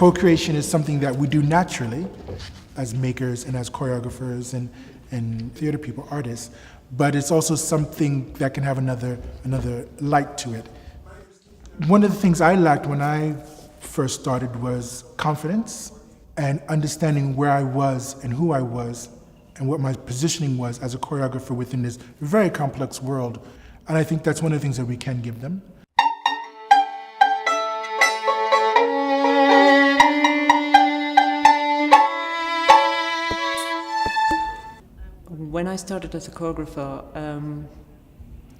co-creation is something that we do naturally as makers and as choreographers and theater people, artists, but it's also something that can have another light to it. One of the things I lacked when I first started was confidence and understanding where I was and who I was and what my positioning was as a choreographer within this very complex world. And I think that's one of the things that we can give them. When I started as a choreographer,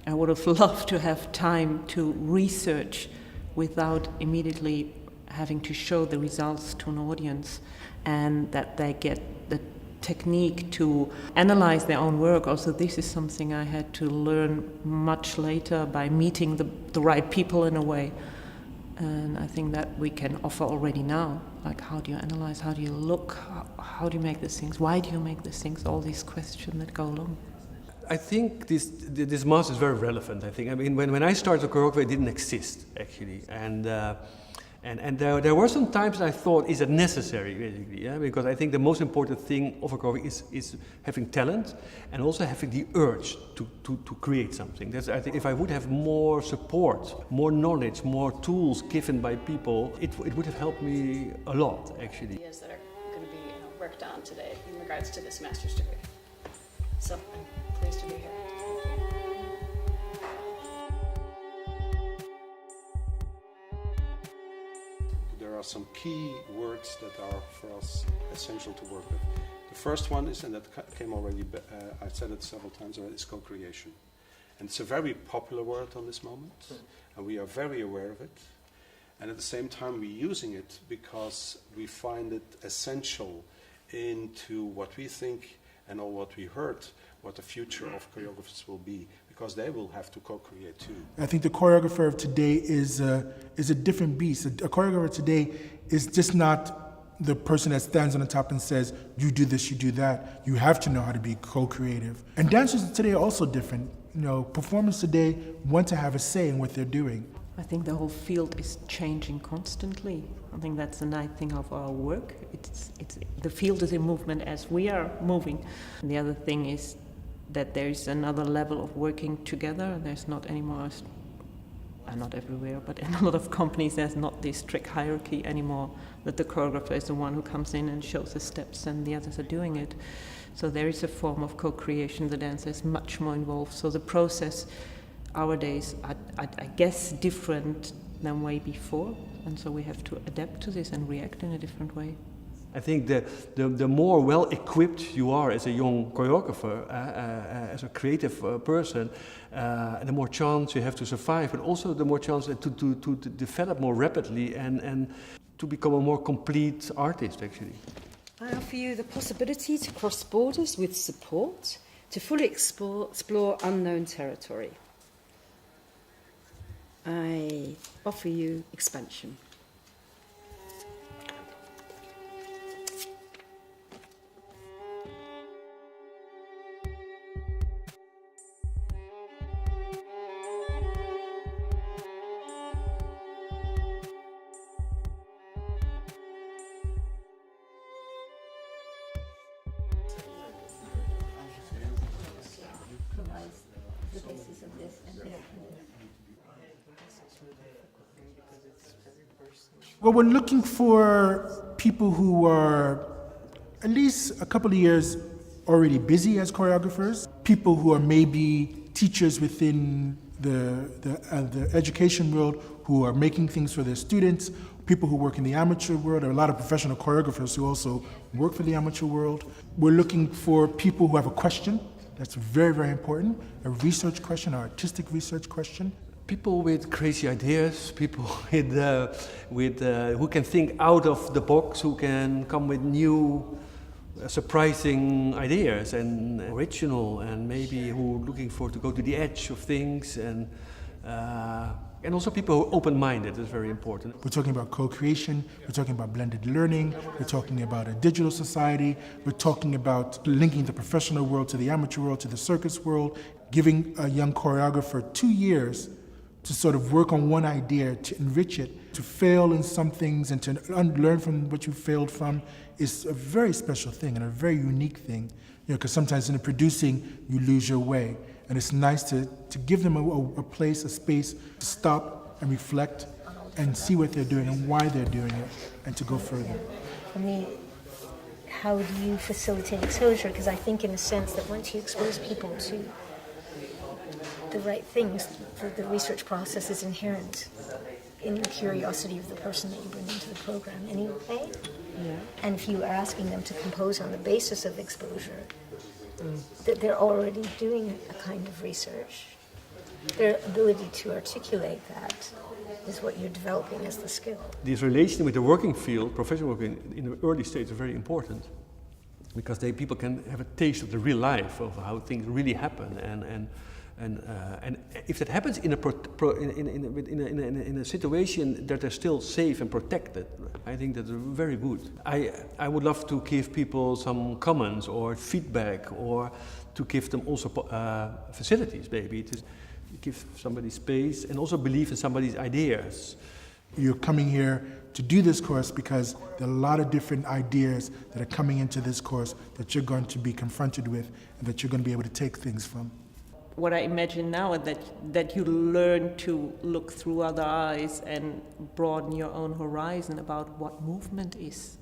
I would have loved to have time to research without immediately having to show the results to an audience, and that they get the technique to analyze their own work. Also, this is something I had to learn much later by meeting the right people in a way. And I think that we can offer already now. Like, how do you analyze? How do you look? How do you make these things? Why do you make these things? All these questions that go along. I think this master is very relevant. I think. I mean, when I started choreography, it didn't exist actually, and there were some times I thought, is it necessary basically? Yeah? Because I think the most important thing of a choreography is having talent and also having the urge to create something. I think if I would have more support, more knowledge, more tools given by people, it would have helped me a lot actually. Ideas that are going to be worked on today in regards to this master's degree. So I'm pleased to be here. There are some key words that are for us essential to work with. The first one is, and that came already, I said it several times already, is co-creation. And it's a very popular word on this moment, and we are very aware of it. And at the same time, we're using it because we find it essential into what we think and all what we heard, what the future of choreographers will be, because they will have to co-create too. I think the choreographer of today is a different beast. A choreographer today is just not the person that stands on the top and says, you do this, you do that. You have to know how to be co-creative. And dancers today are also different. You know, performers today want to have a say in what they're doing. I think the whole field is changing constantly. I think that's the nice thing of our work. The field is in movement as we are moving. And the other thing is that there is another level of working together. There's not anymore, not everywhere, but in a lot of companies, there's not this strict hierarchy anymore, that the choreographer is the one who comes in and shows the steps and the others are doing it. So there is a form of co-creation. The dancer is much more involved. So the process nowadays, I guess, different than way before. And so we have to adapt to this and react in a different way. I think the more well-equipped you are as a young choreographer, as a creative person, the more chance you have to survive, but also the more chance to develop more rapidly and to become a more complete artist, actually. I offer you the possibility to cross borders with support, to fully explore unknown territory. I offer you expansion. The basis of this and Well, we're looking for people who are at least a couple of years already busy as choreographers, people who are maybe teachers within the education world who are making things for their students, people who work in the amateur world. There are a lot of professional choreographers who also work for the amateur world. We're looking for people who have a question. That's very, very important. A research question, an artistic research question. People with crazy ideas, people who can think out of the box, who can come with new, surprising ideas and original, and maybe who are looking to go to the edge of things, and also people who are open-minded is very important. We're talking about co-creation, we're talking about blended learning, we're talking about a digital society, we're talking about linking the professional world to the amateur world, to the circus world, giving a young choreographer 2 years to sort of work on one idea, to enrich it, to fail in some things and to learn from what you failed from is a very special thing and a very unique thing. Because sometimes in the producing, you lose your way. And it's nice to give them a place, a space to stop and reflect and see what they're doing and why they're doing it and to go further. How do you facilitate exposure? Because I think in a sense that once you expose people to the right things, the research process is inherent in the curiosity of the person that you bring into the program anyway. Yeah. And if you are asking them to compose on the basis of exposure, that they're already doing a kind of research. Their ability to articulate that is what you're developing as the skill. This relation with the working field, professional work in the early stage is very important because people can have a taste of the real life of how things really happen, and if that happens in a situation that they're still safe and protected, I think that's very good. I would love to give people some comments or feedback, or to give them also facilities, maybe to give somebody space and also believe in somebody's ideas. You're coming here to do this course because there are a lot of different ideas that are coming into this course that you're going to be confronted with and that you're going to be able to take things from. What I imagine now is that you learn to look through other eyes and broaden your own horizon about what movement is.